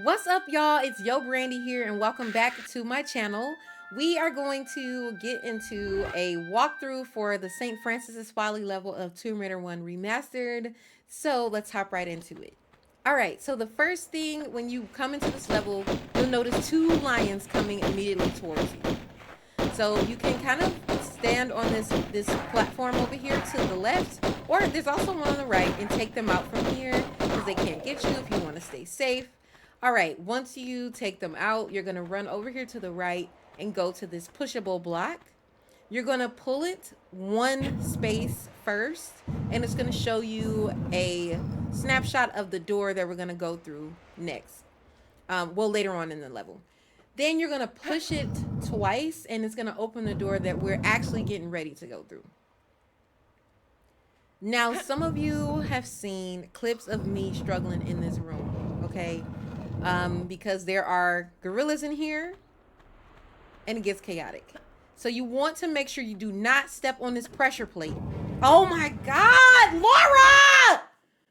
What's up, y'all? It's Yo Brandy here, and welcome back to my channel. We are going to get into a walkthrough for the St. Francis's Folly level of Tomb Raider 1 Remastered. So let's hop right into it. Alright, so the first thing when you come into this level, you'll notice two lions coming immediately towards you. So you can kind of stand on this platform over here to the left, or there's also one on the right, and take them out from here because they can't get you if you want to stay safe. All right, once you take them out, you're going to run over here to the right and go to this pushable block. You're going to pull it one space first, and it's going to show you a snapshot of the door that we're going to go through next. Well, later on in the level. Then you're going to push it twice, and it's going to open the door that we're actually getting ready to go through. Now, some of you have seen clips of me struggling in this room, okay? Because there are gorillas in here, and it gets chaotic. So you want to make sure you do not step on this pressure plate. Oh my God, Laura!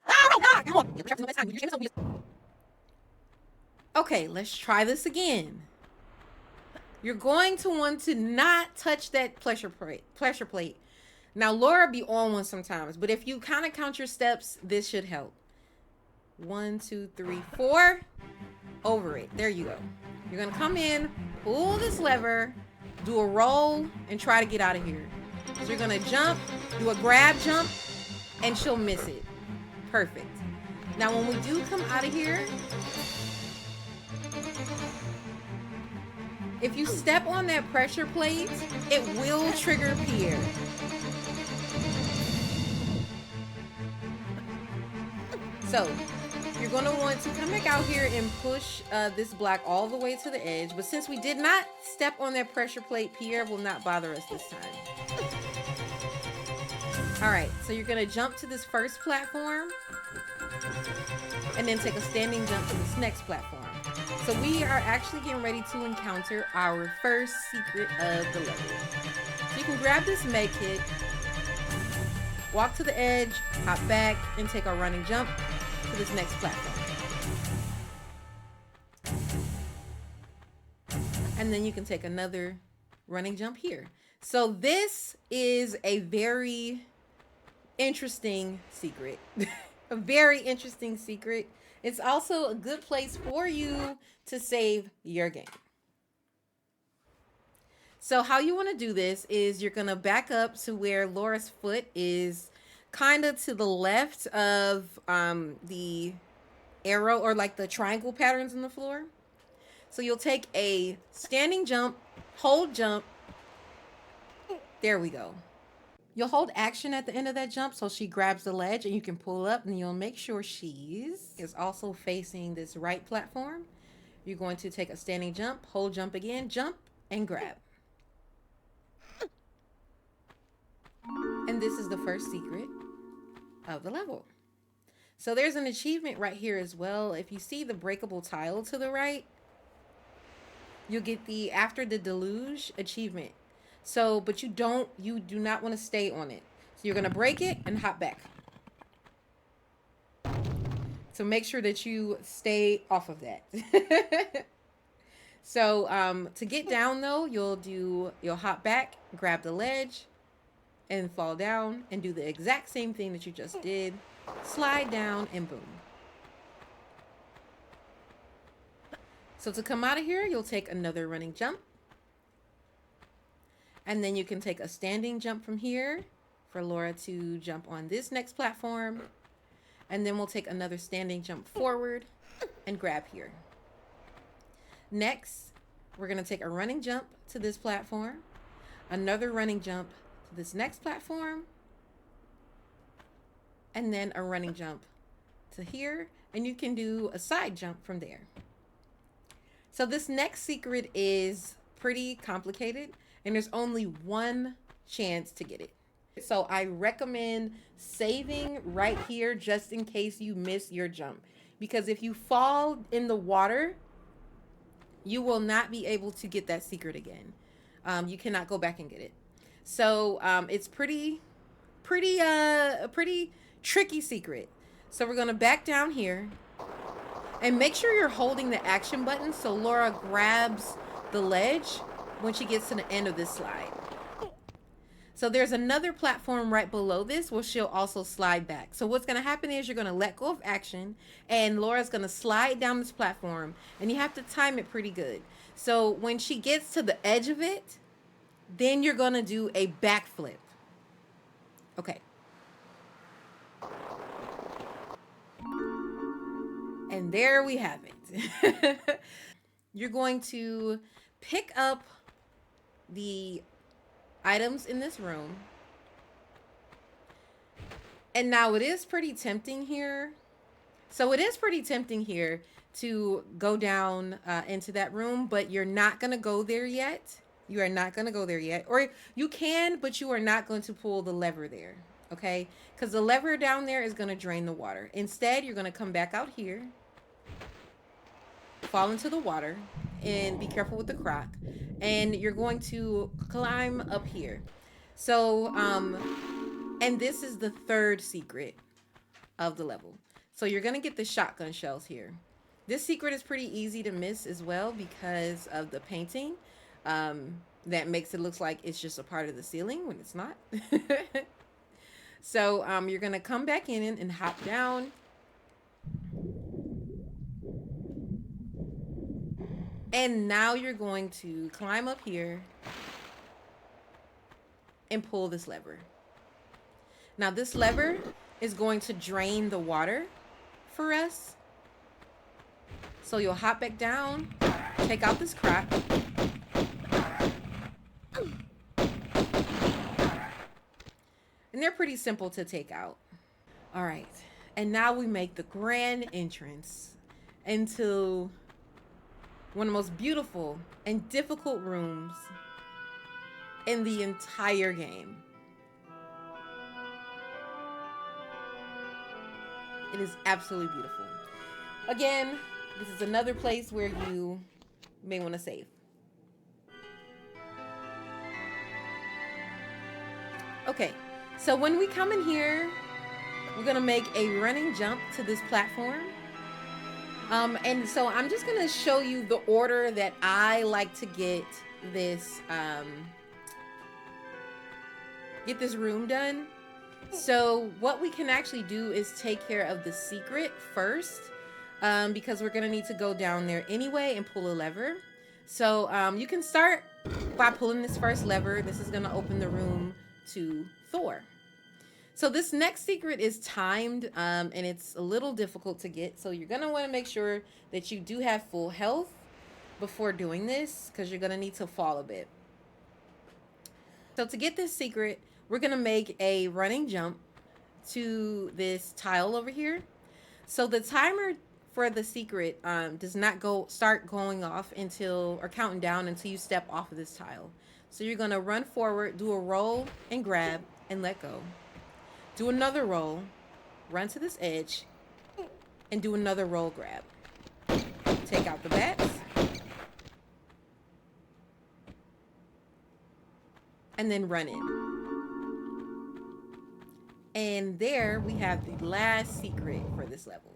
Oh my God! Okay, let's try this again. You're going to want to not touch that pressure plate. Now, Laura be on one sometimes, but if you kind of count your steps, this should help. 1, 2, 3, 4. Over it. There you go. You're going to come in, pull this lever, do a roll, and try to get out of here. So you're going to jump, do a grab jump, and she'll miss it. Perfect. Now, when we do come out of here, if you step on that pressure plate, it will trigger Pierre. So, you're going to want to come back out here and push this block all the way to the edge. But since we did not step on that pressure plate, Pierre will not bother us this time. All right, so you're going to jump to this first platform and then take a standing jump to this next platform. So we are actually getting ready to encounter our first secret of the level. So you can grab this med kit, walk to the edge, hop back, and take a running jump to this next platform. And then you can take another running jump here. So this is a very interesting secret. A very interesting secret. It's also a good place for you to save your game. So how you want to do this is you're going to back up to where Laura's foot is kind of to the left of the arrow or like the triangle patterns in the floor. So you'll take a standing jump, hold jump. There we go. You'll hold action at the end of that jump so she grabs the ledge and you can pull up, and you'll make sure she is also facing this right platform. You're going to take a standing jump, hold jump again, jump, and grab. And this is the first secret of the level. So there's an achievement right here as well. If you see the breakable tile to the right, you'll get the After the Deluge achievement. So, but you do not want to stay on it. So you're going to break it and hop back. So make sure that you stay off of that. So to get down though, you'll hop back, grab the ledge, and fall down and do the exact same thing that you just did. Slide down and boom. So to come out of here, you'll take another running jump. And then you can take a standing jump from here for Laura to jump on this next platform. And then we'll take another standing jump forward and grab here. Next, we're going to take a running jump to this platform. Another running jump to this next platform. And then a running jump to here. And you can do a side jump from there. So this next secret is pretty complicated, and there's only one chance to get it. So I recommend saving right here just in case you miss your jump. Because if you fall in the water, you will not be able to get that secret again. You cannot go back and get it. So it's a pretty tricky secret. So we're going to back down here. And make sure you're holding the action button so Laura grabs the ledge when she gets to the end of this slide. So there's another platform right below this where she'll also slide back. So what's going to happen is you're going to let go of action and Laura's going to slide down this platform, and you have to time it pretty good. So when she gets to the edge of it, then you're going to do a backflip. Okay. And there we have it. You're going to pick up the items in this room. And now it is pretty tempting here. So it is pretty tempting here to go down into that room, but you're not going to go there yet. You are not going to go there yet. Or you can, but you are not going to pull the lever there. Okay? Because the lever down there is going to drain the water. Instead, you're going to come back out here, fall into the water, and be careful with the croc. And you're going to climb up here. So, and this is the third secret of the level. So you're going to get the shotgun shells here. This secret is pretty easy to miss as well because of the painting. That makes it look like it's just a part of the ceiling when it's not. So you're going to come back in and hop down. And now you're going to climb up here and pull this lever. Now this lever is going to drain the water for us. So you'll hop back down, take out this crap. And they're pretty simple to take out. All right. And now we make the grand entrance into one of the most beautiful and difficult rooms in the entire game. It is absolutely beautiful. Again, this is another place where you may want to save. Okay, so when we come in here, we're going to make a running jump to this platform. And so I'm just going to show you the order that I like to get this room done. So what we can actually do is take care of the secret first, because we're going to need to go down there anyway and pull a lever. So you can start by pulling this first lever. This is going to open the room to Thor. So this next secret is timed, and it's a little difficult to get. So you're going to want to make sure that you do have full health before doing this, because you're going to need to fall a bit. So to get this secret, we're going to make a running jump to this tile over here. So the timer for the secret does not start going off until, or counting down until you step off of this tile. So you're going to run forward, do a roll and grab and let go. Do another roll, run to this edge, and do another roll grab. Take out the bats. And then run in. And there we have the last secret for this level.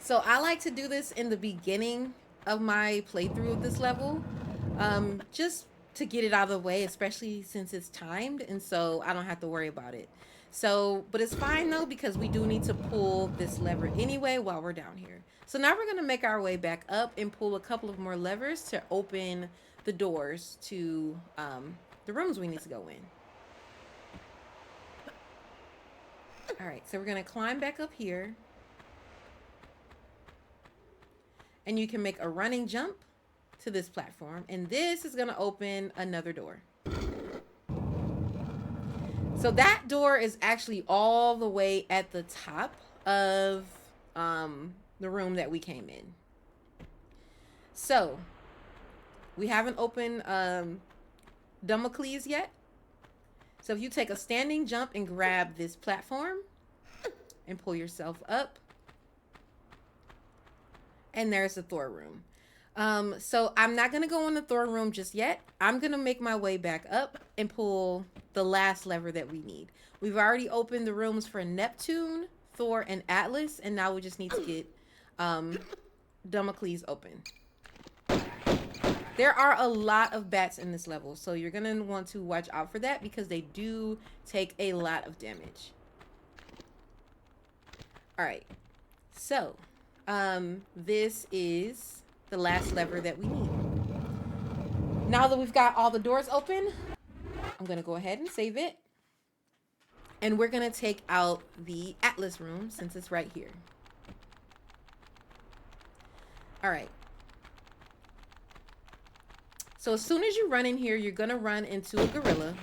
So I like to do this in the beginning of my playthrough of this level, just to get it out of the way, especially since it's timed, and so I don't have to worry about it. So, but it's fine though, because we do need to pull this lever anyway while we're down here. So now we're going to make our way back up and pull a couple of more levers to open the doors to the rooms we need to go in. All right, so we're going to climb back up here. And you can make a running jump to this platform. And this is going to open another door. So that door is actually all the way at the top of the room that we came in. So we haven't opened Damocles yet. So if you take a standing jump and grab this platform and pull yourself up, and there's the Thor room. So I'm not going to go in the Thor room just yet. I'm going to make my way back up and pull the last lever that we need. We've already opened the rooms for Neptune, Thor, and Atlas, and now we just need to get Damocles open. There are a lot of bats in this level, so you're going to want to watch out for that because they do take a lot of damage. All right, so this is the last lever that we need. Now that we've got all the doors open, I'm going to go ahead and save it. And we're going to take out the Atlas room since it's right here. All right. So as soon as you run in here, you're going to run into a gorilla.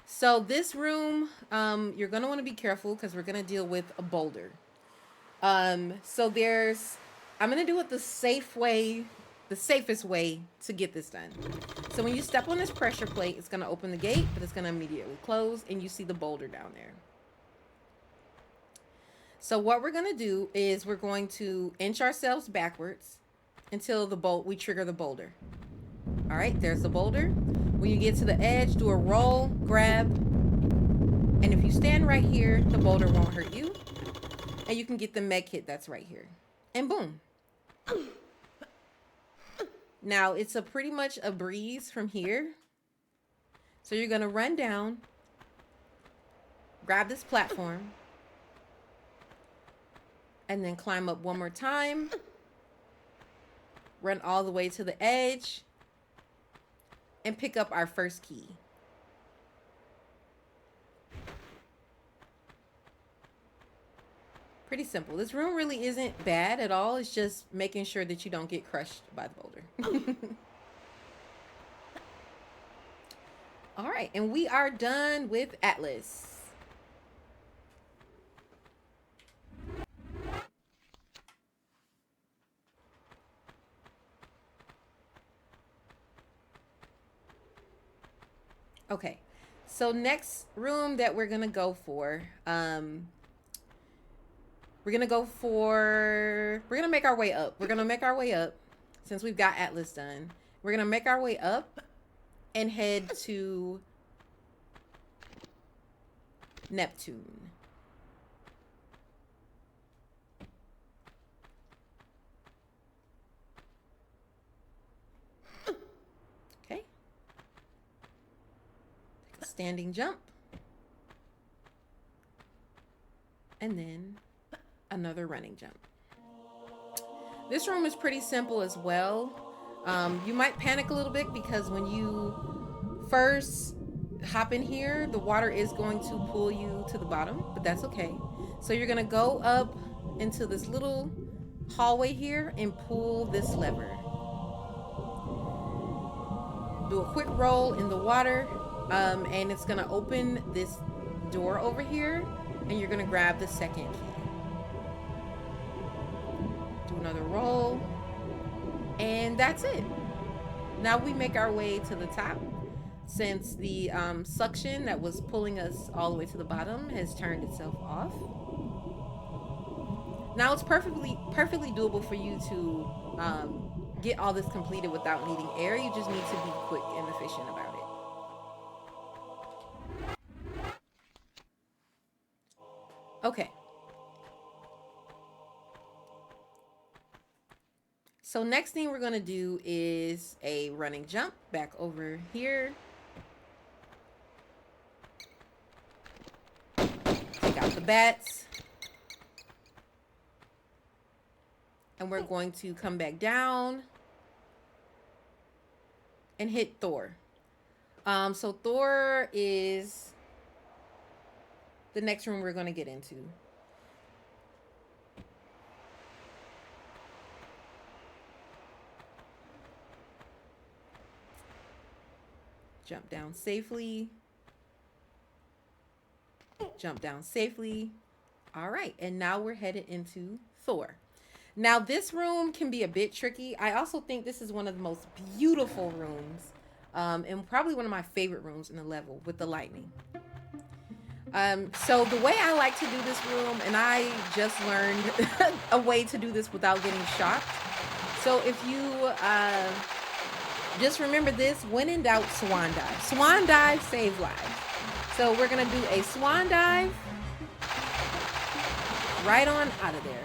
So this room, you're going to want to be careful because we're going to deal with a boulder. So I'm going to do it the safest way to get this done. So when you step on this pressure plate, it's going to open the gate, but it's going to immediately close, and you see the boulder down there. So what we're going to do is we're going to inch ourselves backwards until we trigger the boulder. All right, there's the boulder. When you get to the edge, do a roll, grab, and if you stand right here, the boulder won't hurt you. And you can get the med kit that's right here. And boom. Now, it's pretty much a breeze from here. So you're going to run down, grab this platform, and then climb up one more time. Run all the way to the edge, and pick up our first key. Pretty simple. This room really isn't bad at all. It's just making sure that you don't get crushed by the boulder. All right, and we are done with Atlas. Okay, so next room that we're gonna go for, we're gonna make our way up. We're gonna make our way up since we've got Atlas done. We're gonna make our way up and head to Neptune. Okay. Take a standing jump. And then another running jump. This room is pretty simple as well. You might panic a little bit because when you first hop in here, the water is going to pull you to the bottom, but that's okay. So you're gonna go up into this little hallway here and pull this lever. Do a quick roll in the water, and it's gonna open this door over here, and you're gonna grab the second key. Do another roll, and that's it. Now we make our way to the top since the suction that was pulling us all the way to the bottom has turned itself off. Now it's perfectly doable for you to get all this completed without needing air. You just need to be quick and efficient about it. Okay. So next thing we're going to do is a running jump back over here. Take out the bats. And we're going to come back down and hit Thor. So Thor is the next room we're going to get into. Jump down safely. Jump down safely. All right, and now we're headed into Thor. Now this room can be a bit tricky. I also think this is one of the most beautiful rooms, and probably one of my favorite rooms in the level with the lightning. So the way I like to do this room, and I just learned a way to do this without getting shocked. So if you Just remember this, when in doubt, swan dive. Swan dive saves lives. So we're gonna do a swan dive right on out of there.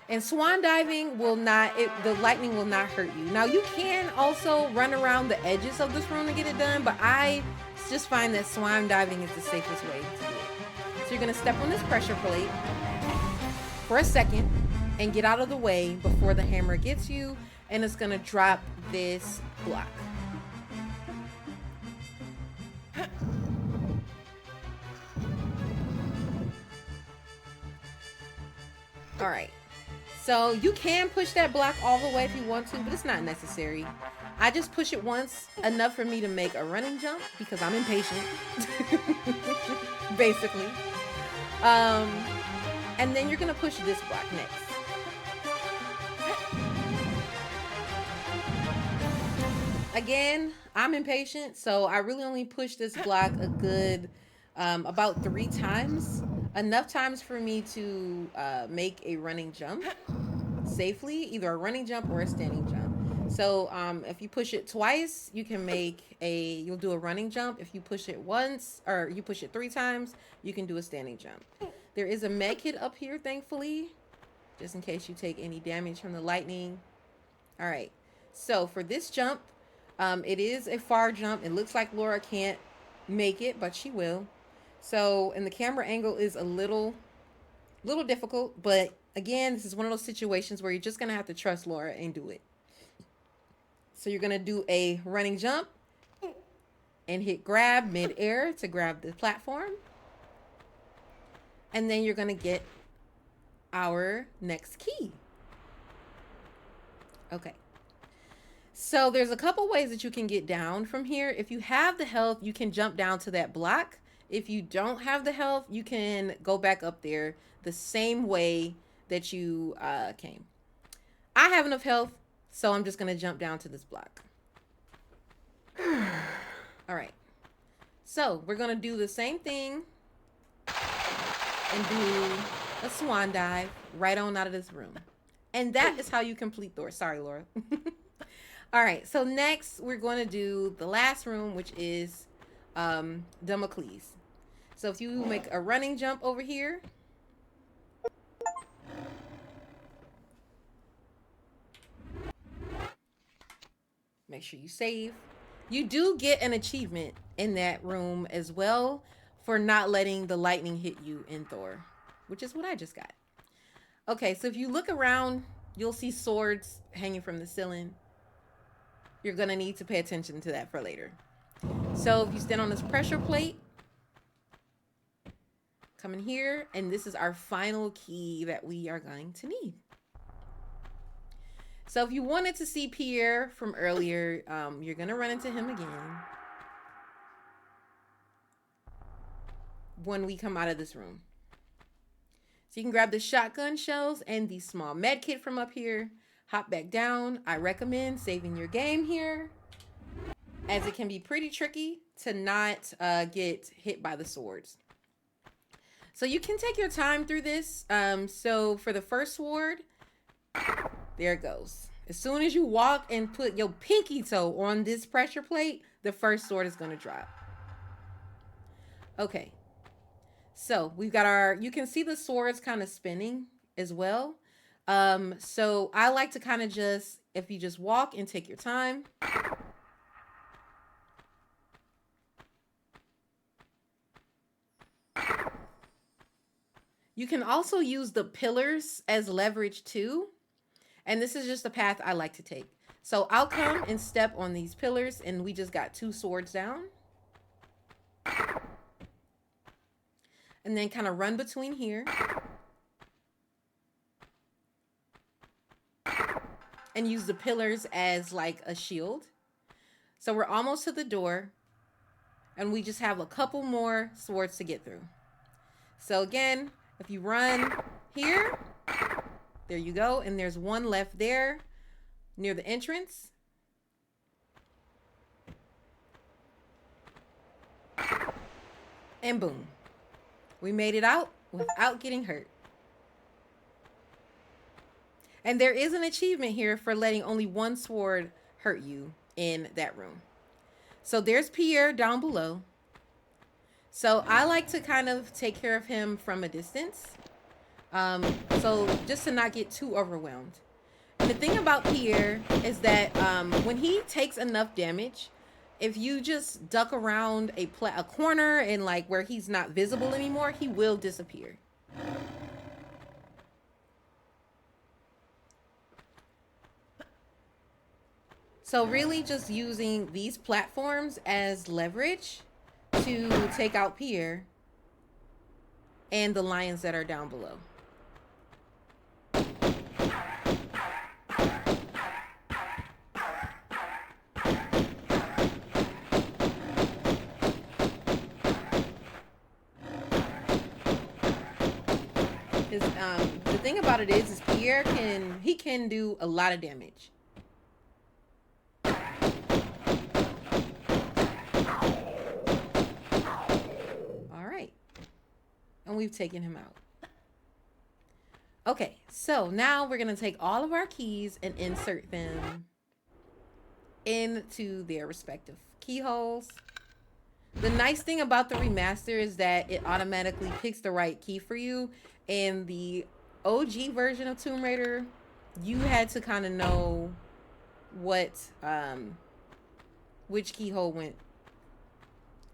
And swan diving will not, the lightning will not hurt you. Now you can also run around the edges of this room to get it done, but I just find that swan diving is the safest way to do it. So you're gonna step on this pressure plate for a second and get out of the way before the hammer gets you, and it's gonna drop this block. All right. So you can push that block all the way if you want to, but it's not necessary. I just push it once, enough for me to make a running jump because I'm impatient, basically. And then you're gonna push this block next. Again, I'm impatient, so I really only push this block a good about 3 times. Enough times for me to make a running jump safely, either a running jump or a standing jump. So if you push it twice, you can make you'll do a running jump. If you push it once, or you push it 3 times, you can do a standing jump. There is a med kit up here, thankfully, just in case you take any damage from the lightning. All right, so for this jump, it is a far jump. It looks like Laura can't make it, but she will. So, and the camera angle is a little difficult, but again, this is one of those situations where you're just gonna have to trust Laura and do it. So you're gonna do a running jump and hit grab mid-air to grab the platform. And then you're gonna get our next key. Okay. So there's a couple ways that you can get down from here. If you have the health, you can jump down to that block. If you don't have the health, you can go back up there the same way that you came. I have enough health, so I'm just going to jump down to this block. All right. So we're going to do the same thing and do a swan dive right on out of this room. And that is how you complete Thor. Sorry, Laura. All right. So next, we're going to do the last room, which is Damocles. So if you make a running jump over here, make sure you save. You do get an achievement in that room as well for not letting the lightning hit you in Thor, which is what I just got. Okay, so if you look around, you'll see swords hanging from the ceiling. You're gonna need to pay attention to that for later. So if you stand on this pressure plate, come in here, and this is our final key that we are going to need. So if you wanted to see Pierre from earlier, you're gonna run into him again when we come out of this room. So you can grab the shotgun shells and the small med kit from up here, hop back down. I recommend saving your game here, as it can be pretty tricky to not get hit by the swords. So you can take your time through this. So for the first sword, there it goes. As soon as you walk and put your pinky toe on this pressure plate, the first sword is going to drop. Okay. So we've got our, you can see the swords kind of spinning as well. So I like to kind of just, if you just walk and take your time. You can also use the pillars as leverage too. And this is just a path I like to take. So I'll come and step on these pillars, and we just got 2 swords down. And then kind of run between here. And use the pillars as like a shield. So we're almost to the door. And we just have a couple more swords to get through. So again, if you run here, there you go. And there's one left there near the entrance. And boom. We made it out without getting hurt. And there is an achievement here for letting only one sword hurt you. in that room. So there's Pierre down below. So I like to kind of take care of him from a distance. So just to not get too overwhelmed. And the thing about Pierre is that when he takes enough damage, if you just duck around a corner and like where he's not visible anymore, he will disappear. So really just using these platforms as leverage to take out Pierre and the lions that are down below. The thing about it is Pierre can do a lot of damage. All right, and we've taken him out. Okay, so now we're gonna take all of our keys and insert them into their respective keyholes. The nice thing about the remaster is that it automatically picks the right key for you. In the OG version of Tomb Raider, you had to kind of know what which keyhole went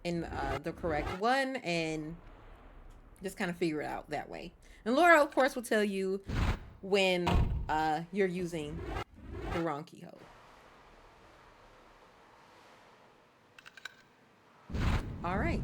in the correct one and just kind of figure it out that way. And Laura, of course, will tell you when you're using the wrong keyhole. All right.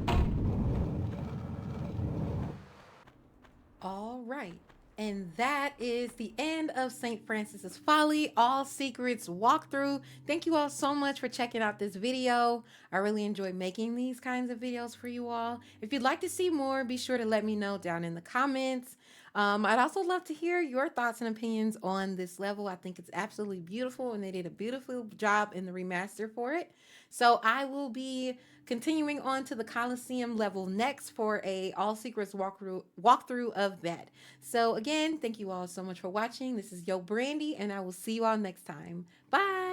All right. And that is the end of St. Francis's Folly, All Secrets walkthrough. Thank you all so much for checking out this video. I really enjoy making these kinds of videos for you all. If you'd like to see more, be sure to let me know down in the comments. I'd also love to hear your thoughts and opinions on this level. I think it's absolutely beautiful, and they did a beautiful job in the remaster for it. So I will be continuing on to the Colosseum level next for a All Secrets walkthrough of that. So again, thank you all so much for watching. This is Yo Brandy, and I will see you all next time. Bye.